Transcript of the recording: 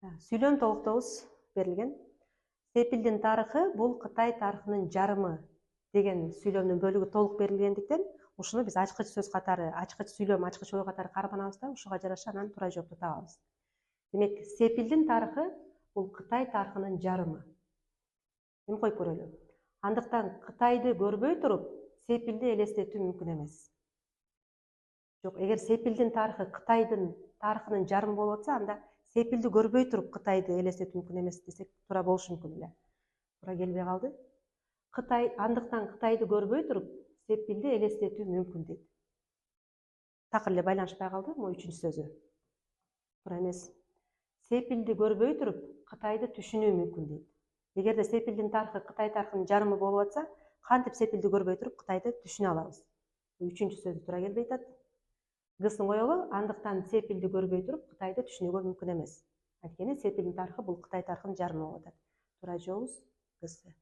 Сүйлөм толуктообуз берилген. Сепилдин тарыхы бул Кытай тарыхынын жарымы деген сүйлөмдүн бөлүгү толук берилгендиктен, ушуну биз ачкыч сөз катары, ачкыч сүйлөм, ачкыч ой катары карманабыз да, ушуга жараша анан туура жоопту табабыз. Демек, сепилдин тарыхы бул Кытай тарыхынын жарымы. Эми коюп көрөлү. Андыктан Кытайды көрбөй туруп, сепилди элестетүү мүмкүн эмес. Жок, эгер сепилдин тарыхы Кытайдын тарыхынын жарымы болуп атса, анда сепилди көрбөй туруп Кытайды элестетүү мүмкүн эмес десек туура болушу мүмкүн эле. Туура келбей калды. Андыктан Кытайды көрбөй туруп, сепилди элестетүү мүмкүн дейт. Такыр эле байланышпай калды, могу үчүнчү сөзү. Туура эмес. Сепилди көрбөй туруп, Кытайды түшүнүү мүмкүн дейт. Эгерде сепилдин тарыхы Кытай тарыхынын жарымы болуп атса, кантип сепилди көрбөй туруп Кытайды түшүнө алабыз? Үчүнчү сөзү туура келбей атат. Гысын коелу, андыктан сепилди көрбөй туруп, Кытайды түшүнүүгө мүмкүн эмес. Анткени сепилдин тарыхы бул Кытай тарыхынын жарымы болуп атат. Туура жообубуз гысы.